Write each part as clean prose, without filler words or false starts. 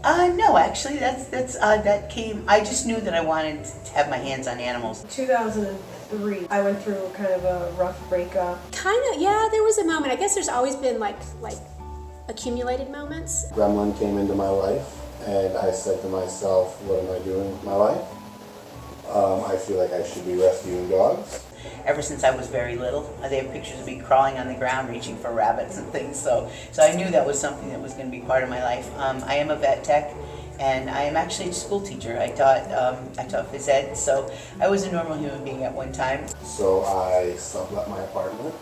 No, actually, that came. I just knew that I wanted to have my hands on animals. 2003, I went through kind of a rough breakup. Kind of, yeah. There was a moment. I guess there's always been like accumulated moments. Gremlin came into my life, and I said to myself, "What am I doing with my life? I feel like I should be rescuing dogs." Ever since I was very little, they have pictures of me crawling on the ground, reaching for rabbits and things. So I knew that was something that was going to be part of my life. I am a vet tech, and I am actually a school teacher. I taught phys ed, so I was a normal human being at one time. So I sublet my apartment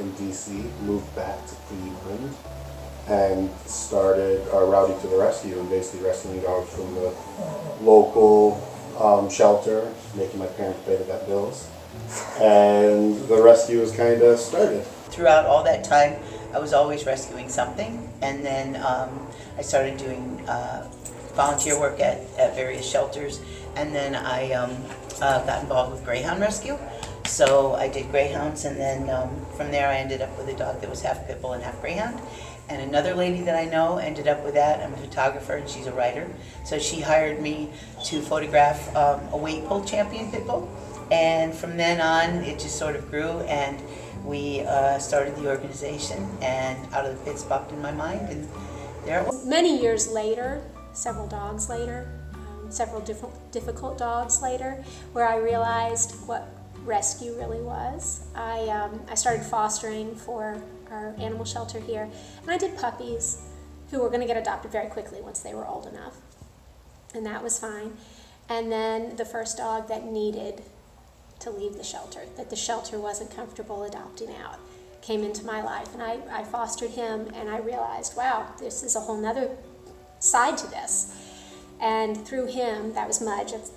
in DC, moved back to Cleveland, and started Rowdy to the Rescue, and basically rescuing dogs from the local shelter, making my parents pay the vet bills. And the rescue was kind of started. Throughout all that time, I was always rescuing something, and then I started doing volunteer work at various shelters, and then I got involved with greyhound rescue. So I did greyhounds, and then from there I ended up with a dog that was half pit bull and half greyhound. And another lady that I know ended up with that. I'm a photographer and she's a writer. So she hired me to photograph a weight pull champion pit bull. And from then on, it just sort of grew, and we started the organization, and Out of the Pits popped in my mind, and there it was. Many years later, several dogs later, several difficult dogs later, where I realized what rescue really was. I started fostering for our animal shelter here, and I did puppies who were going to get adopted very quickly once they were old enough, and that was fine. And then the first dog that needed to leave the shelter, that the shelter wasn't comfortable adopting out, came into my life, and I fostered him, and I realized, wow, this is a whole nother side to this. And through him, that was Mudge, that's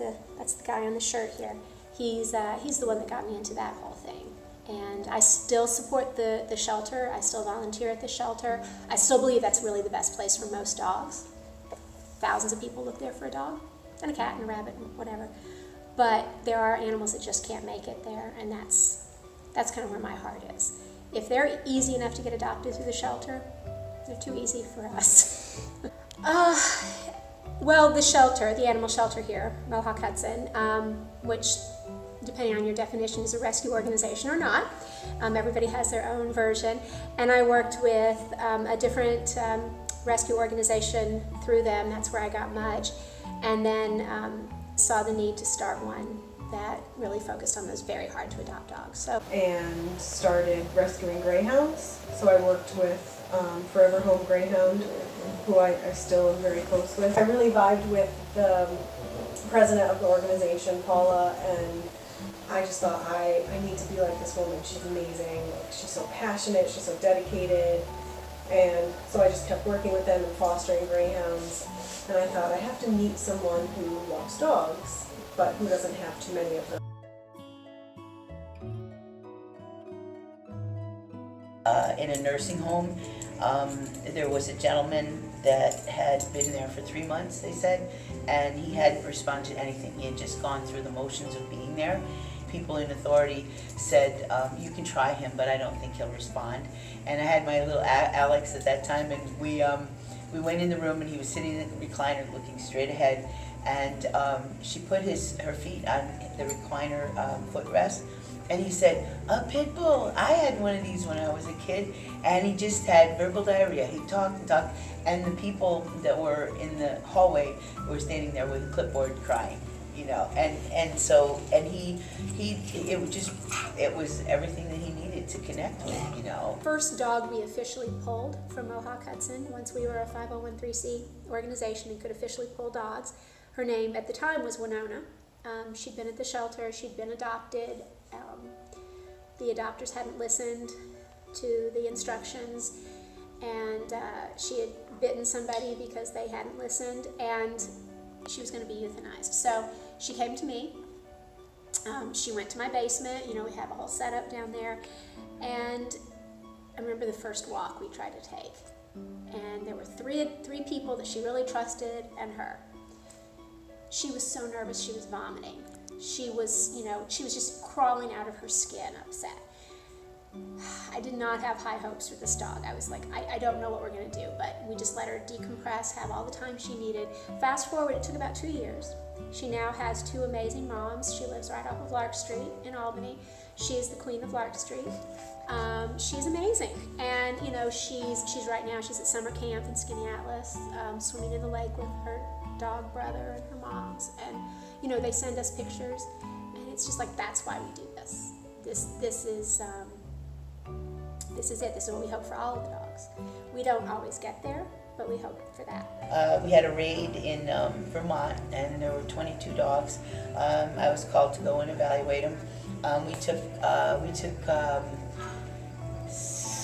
the guy on the shirt here, he's the one that got me into that whole thing. And I still support the shelter, I still volunteer at the shelter, I still believe that's really the best place for most dogs. Thousands of people look there for a dog, and a cat and a rabbit and whatever. But there are animals that just can't make it there, and that's kind of where my heart is. If they're easy enough to get adopted through the shelter, they're too easy for us. Well, the shelter, the animal shelter here, Mohawk Hudson, which, depending on your definition, is a rescue organization or not. Everybody has their own version. And I worked with a different rescue organization through them. That's where I got Mudge. And then saw the need to start one that really focused on those very hard to adopt dogs. And started rescuing greyhounds. So I worked with Forever Home Greyhound, who I still am very close with. I really vibed with the president of the organization, Paula, and I just thought I need to be like this woman. She's amazing. She's so passionate, she's so dedicated. And so I just kept working with them and fostering greyhounds. And I thought I have to meet someone who loves dogs, but who doesn't have too many of them. In a nursing home, there was a gentleman that had been there for 3 months, they said, and he hadn't responded to anything. He had just gone through the motions of being there. People in authority said, you can try him, but I don't think he'll respond. And I had my little Alex at that time, and we went in the room, and he was sitting in the recliner looking straight ahead, and she put her feet on the recliner footrest, and he said, a pit bull. I had one of these when I was a kid, and he just had verbal diarrhea. He talked and talked, and the people that were in the hallway were standing there with a clipboard crying, you know, and it was everything that he needed to connect with, you know. First dog we officially pulled from Mohawk Hudson, once we were a 501(c) organization and could officially pull dogs. Her name at the time was Winona. She'd been at the shelter, she'd been adopted. The adopters hadn't listened to the instructions, and she had bitten somebody because they hadn't listened, and she was going to be euthanized. So she came to me. She went to my basement. You know, we have a whole setup down there, and I remember the first walk we tried to take, and there were three people that she really trusted and her. She was so nervous she was vomiting. She was just crawling out of her skin, upset. I did not have high hopes for this dog. I was like, I don't know what we're gonna do, but we just let her decompress, have all the time she needed. Fast forward, it took about 2 years. She now has 2 amazing moms. She lives right off of Lark Street in Albany. She is the queen of Lark Street. She's amazing, and you know, she's right now, she's at summer camp in Skinny Atlas, swimming in the lake with her dog brother and her moms, and you know, they send us pictures, and it's just like, that's why we do this. This is it. This is what we hope for all of the dogs. We don't always get there, but we hope for that. We had a raid in Vermont, and there were 22 dogs. I was called to go and evaluate them. We took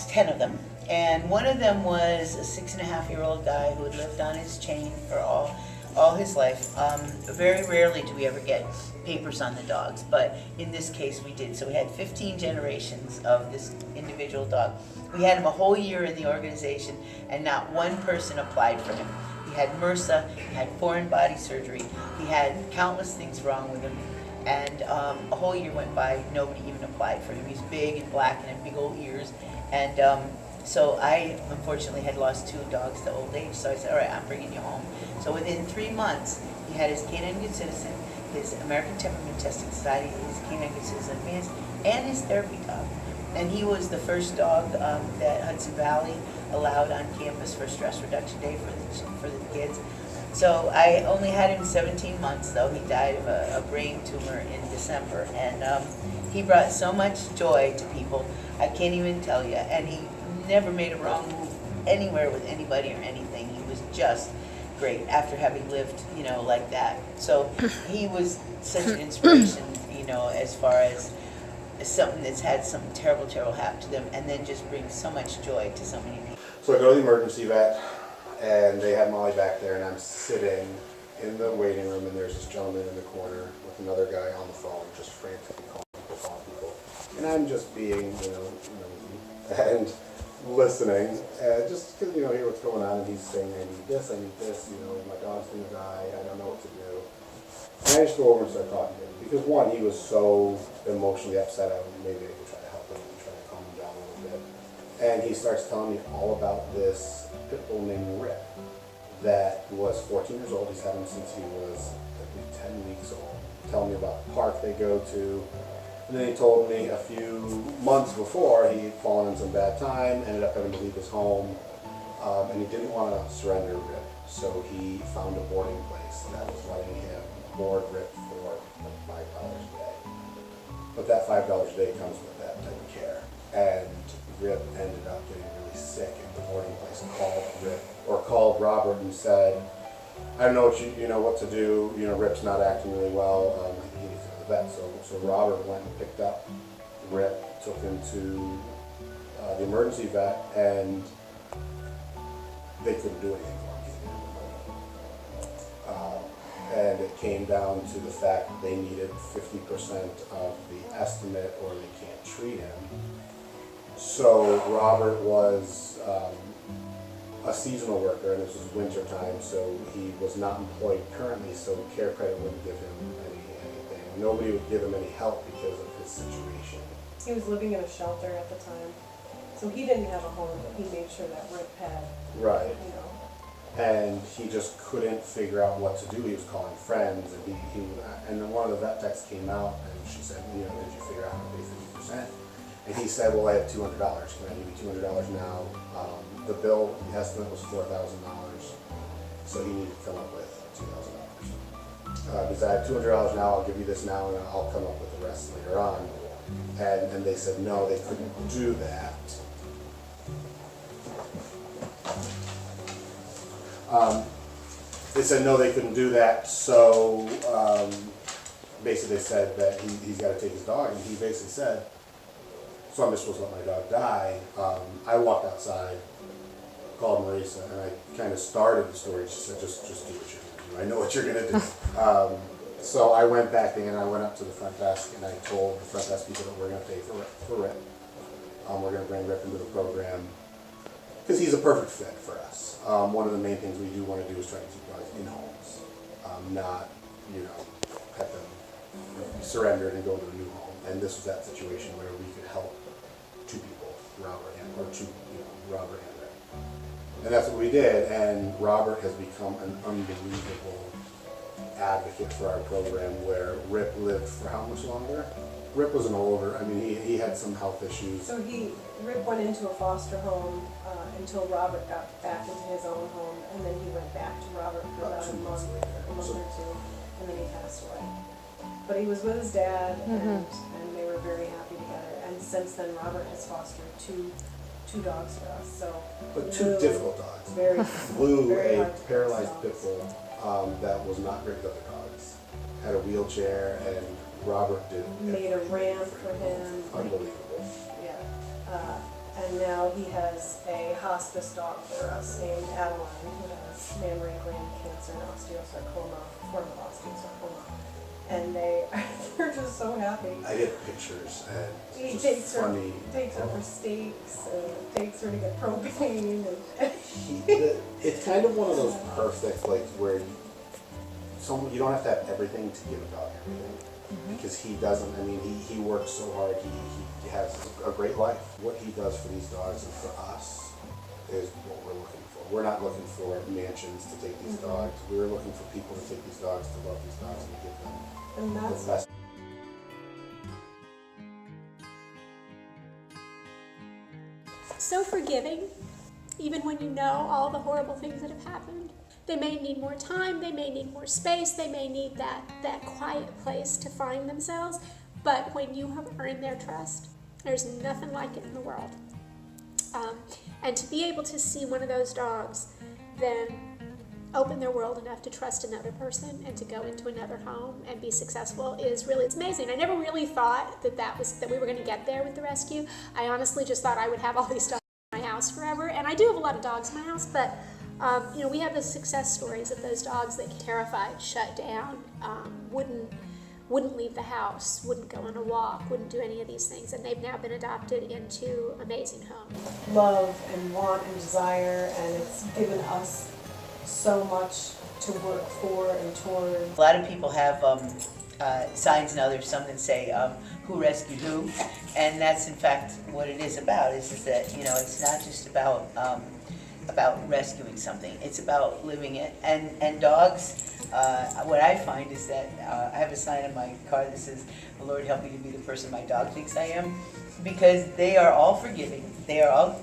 10 of them, and one of them was a 6.5-year-old guy who had lived on his chain for all his life. Very rarely do we ever get papers on the dogs, but in this case we did. So we had 15 generations of this individual dog. We had him a whole year in the organization, and not one person applied for him. He had MRSA, he had foreign body surgery, he had countless things wrong with him, and a whole year went by, nobody even applied for him. He's big and black and had big old ears, and so I unfortunately had lost 2 dogs to old age, so I said, all right, I'm bringing you home. So within 3 months, he had his Canine Good Citizen, his American Temperament Testing Society, his Canine Good Citizen Advanced, and his therapy dog. And he was the first dog that Hudson Valley allowed on campus for stress reduction day for the kids. So I only had him 17 months, though. He died of a brain tumor in December, and he brought so much joy to people, I can't even tell you. And he never made a wrong move anywhere with anybody or anything. He was just great after having lived, you know, like that. So he was such an inspiration, you know, as far as something that's had something terrible happen to them, and then just brings so much joy to so many people. So I go to the emergency vet, and they have Molly back there, and I'm sitting in the waiting room, and there's this gentleman in the corner with another guy on the phone, just frantically calling people. And I'm just being, you know, and listening, just because, you know, hear what's going on, and he's saying, I need this, you know, my dog's gonna die, I don't know what to do. And I just go over and start talking to him, because one, he was so emotionally upset, maybe I could try to help him and try to calm him down a little bit. And he starts telling me all about this pit bull named Rip that was 14 years old. He's had him since he was, I think, 10 weeks old. Telling me about the park they go to. And then he told me a few months before he had fallen in some bad time, ended up having to leave his home, and he didn't want to surrender Rip. So he found a boarding place that was letting him board Rip for like $5 a day. But that $5 a day comes with that type of care. And Rip ended up getting really sick at the boarding place and called Robert and said, I don't know what to do. You know, Rip's not acting really well. I think he needs to go to the vet. So Robert went and picked up Rip, took him to the emergency vet, and they couldn't do anything for him. And it came down to the fact that they needed 50% of the estimate or they can't treat him. So Robert was a seasonal worker, and this was winter time, so he was not employed currently, so Care Credit wouldn't give him anything. Nobody would give him any help because of his situation. He was living in a shelter at the time, so he didn't have a home, but he made sure that Rip had, Right. you know. And he just couldn't figure out what to do. He was calling friends, and and then one of the vet techs came out, and she said, you know, did you figure out how to pay 50%? And he said, well, I have $200. Can I give you $200 now? The bill, the estimate was $4,000, so he needed to come up with $2,000. Because I have $200 now, I'll give you this now, and I'll come up with the rest later on. And they said, no, they couldn't do that. They said, no, they couldn't do that, so basically they said that he's got to take his dog, and he basically said, so I'm just supposed to let my dog die. I walked outside, called Marisa, and I kind of started the story. She said, just do what you're going to do. I know what you're going to do. So I went back in, and I went up to the front desk, and I told the front desk people that we're going to pay for Rip. We're going to bring Rip into the program, because he's a perfect fit for us. One of the main things we do want to do is try to keep dogs in homes, not, you know, have them surrendered and go to a new home. And this was that situation where we could help two people, Robert and, or two, Robert and Rick. And that's what we did, and Robert has become an unbelievable advocate for our program, where Rip lived for how much longer? Rip was an older, he had some health issues. So Rick went into a foster home until Robert got back into his own home, and then he went back to Robert for About about 2 a months month later. or So- two, and then he passed away. But he was with his dad, and they were very happy together. And since then, Robert has fostered two dogs for us. So, But two difficult dogs. very Lou, very a hard to paralyzed dogs. pit bull, that was not great with other dogs. Had a wheelchair, and Robert did Made a ramp for him. Unbelievable. Yeah. And now he has a hospice dog for us named Adeline, who has mammary gland cancer and osteosarcoma, form of osteosarcoma. And they're just so happy. I get pictures, and He it's takes just her, funny. takes her for steaks, takes her to get propane, and It's kind of one of those perfect, like, where you don't have to have everything to give a dog everything. Because he doesn't, he works so hard, he has a great life. What he does for these dogs and for us is what we're looking for. We're not looking for mansions to take these dogs. We're looking for people to take these dogs, to love these dogs, and to give them and the that's best. So forgiving, even when you know all the horrible things that have happened. They may need more time, they may need more space, they may need that quiet place to find themselves, but when you have earned their trust, there's nothing like it in the world. And to be able to see one of those dogs then open their world enough to trust another person and to go into another home and be successful it's amazing. I never really thought that we were going to get there with the rescue. I honestly just thought I would have all these dogs in my house forever, and I do have a lot of dogs in my house, but we have the success stories of those dogs that get terrified, shut down, wouldn't leave the house, wouldn't go on a walk, wouldn't do any of these things, and they've now been adopted into amazing homes. love and want and desire, and it's given us so much to work for and towards. A lot of people have signs and others, some that say, who rescued who, and that's in fact what it is about, is that, it's not just about rescuing something, it's about living it. And dogs, what I find is that I have a sign on my car that says, "The Lord help me to be the person my dog thinks I am," because they are all forgiving. They are all,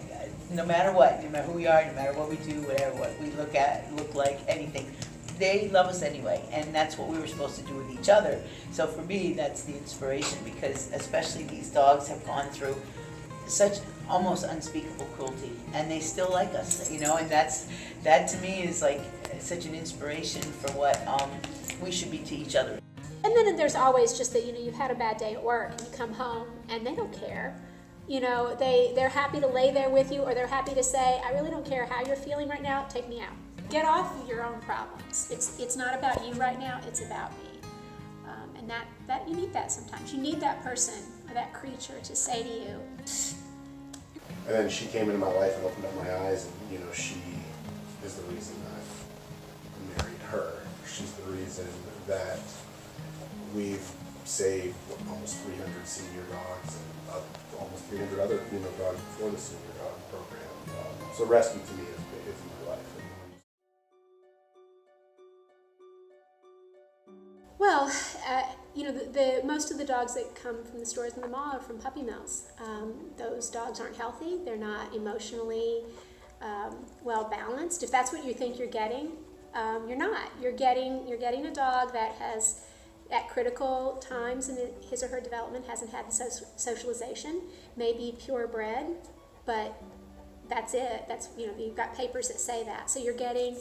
no matter what, no matter who we are, no matter what we do, whatever, what we look like, anything, they love us anyway, and that's what we were supposed to do with each other. So for me, that's the inspiration, because especially these dogs have gone through such almost unspeakable cruelty, and they still like us, and that to me is like such an inspiration for what we should be to each other. And then there's always just that, you've had a bad day at work and you come home and they don't care. They're happy to lay there with you, or they're happy to say, "I really don't care how you're feeling right now, take me out." Get off of your own problems. It's not about you right now, it's about me. And that you need that sometimes. You need that person or that creature to say to you. And then she came into my life and opened up my eyes, and she is the reason I married her. She's the reason that we've saved almost 300 senior dogs and almost 300 other dogs for the senior dog program. So rescue to me is my life. Well, the most of the dogs that come from the stores in the mall are from puppy mills. Those dogs aren't healthy. They're not emotionally well balanced. If that's what you think you're getting, you're not. You're getting a dog that has, at critical times in his or her development, hasn't had the socialization, maybe purebred, but that's it. That's you've got papers that say that. So you're getting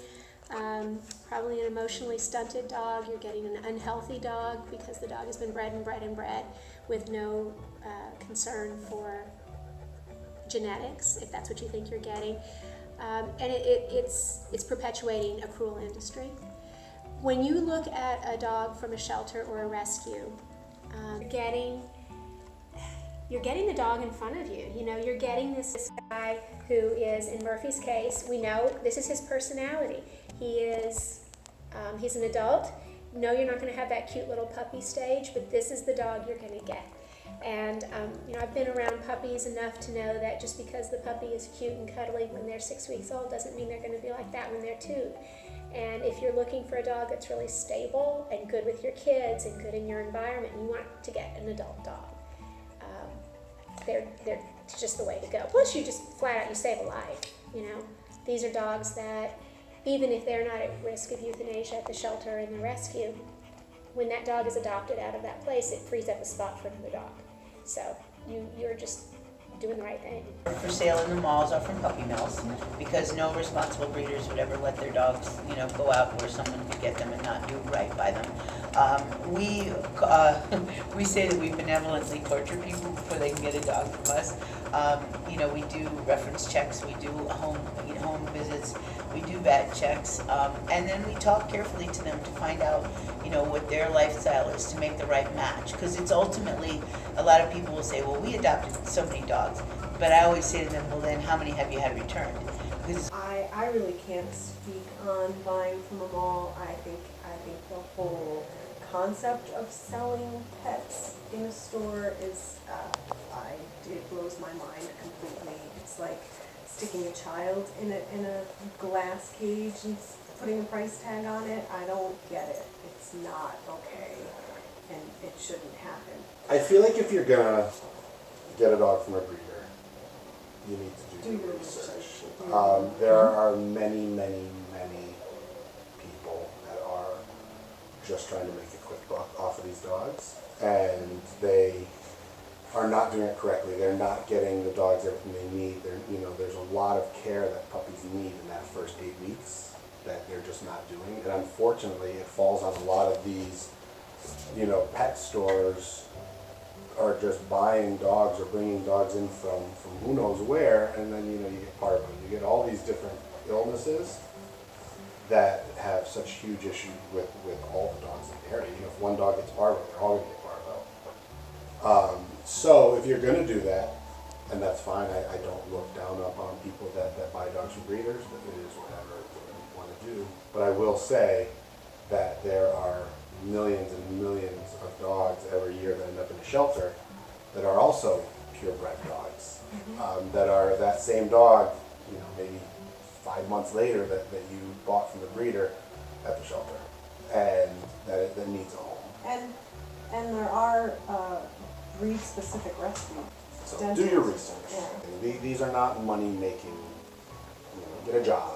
probably an emotionally stunted dog. You're getting an unhealthy dog because the dog has been bred and bred and bred with no concern for genetics, if that's what you think you're getting. And it's perpetuating a cruel industry. When you look at a dog from a shelter or a rescue, you're getting the dog in front of you. You're getting this guy who is, in Murphy's case, we know this is his personality. He's an adult. No, you're not going to have that cute little puppy stage, but this is the dog you're going to get. And I've been around puppies enough to know that just because the puppy is cute and cuddly when they're 6 weeks old doesn't mean they're going to be like that when they're 2. And if you're looking for a dog that's really stable and good with your kids and good in your environment, you want to get an adult dog. They're it's just the way to go. Plus, you just flat out, you save a life. These are dogs that, even if they're not at risk of euthanasia at the shelter in the rescue, when that dog is adopted out of that place, it frees up a spot for another dog. So you're just doing the right thing. For sale in the malls or from puppy mills, because no responsible breeders would ever let their dogs, go out where someone could get them and not do right by them. We say that we benevolently torture people before they can get a dog from us. We do reference checks, we do home visits, we do vet checks, and then we talk carefully to them to find out, what their lifestyle is to make the right match. Because it's ultimately, a lot of people will say, well, we adopted so many dogs, but I always say to them, well, then how many have you had returned? Because I really can't speak on buying from a mall. I think the whole concept of selling pets in a store is, it blows my mind completely. It's like sticking a child in a glass cage and putting a price tag on it. I don't get it. It's not okay, and it shouldn't happen. I feel like if you're gonna get a dog from a breeder, you need to do your research. There are many, many, many people that are just trying to make a quick buck off of these dogs, and they are not doing it correctly. They're not getting the dogs everything they need. There's a lot of care that puppies need in that first 8 weeks that they're just not doing, and unfortunately, it falls on a lot of these, pet stores are just buying dogs or bringing dogs in from who knows where, and then you get parvo. You get all these different illnesses that have such huge issues with all the dogs in the area. If one dog gets parvo, they're all going to get parvo. So if you're going to do that, and that's fine, I don't look down upon people that buy dogs from breeders, but it is whatever you want to do. But I will say that there are millions and millions of dogs every year that end up in a shelter that are also purebred dogs, that are that same dog, maybe 5 months later that you bought from the breeder at the shelter, and that needs a home. And there are breed-specific rescue. So do your research. Yeah. These are not money-making, get a job.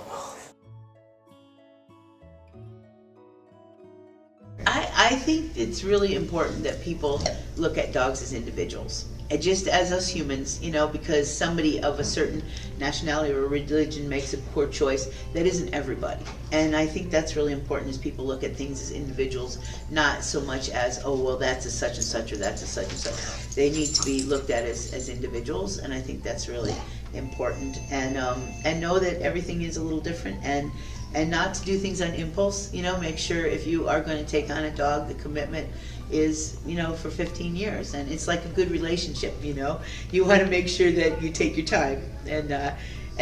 I think it's really important that people look at dogs as individuals, and just as us humans, because somebody of a certain nationality or religion makes a poor choice, that isn't everybody. And I think that's really important, is people look at things as individuals, not so much as, oh, well, that's a such and such or that's a such and such. They need to be looked at as individuals, and I think that's really important. And know that everything is a little different, and not to do things on impulse. Make sure if you are going to take on a dog, the commitment is, for 15 years. And it's like a good relationship, You want to make sure that you take your time. And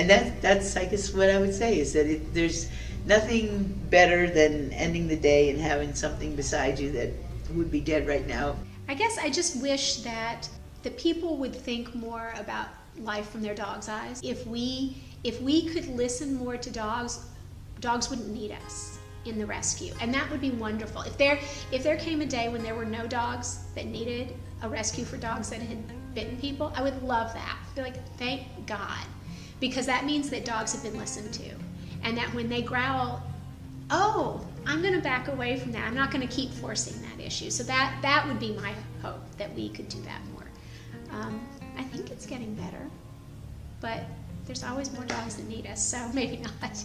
that's, I guess, what I would say is that there's nothing better than ending the day and having something beside you that would be dead right now. I guess I just wish that the people would think more about life from their dog's eyes. If we could listen more to dogs wouldn't need us in the rescue, and that would be wonderful. If there came a day when there were no dogs that needed a rescue for dogs that had bitten people, I would love that. I'd be like, thank God, because that means that dogs have been listened to, and that when they growl, oh, I'm going to back away from that. I'm not going to keep forcing that issue. So that would be my hope, that we could do that more. I think it's getting better, but there's always more dogs that need us, so maybe not.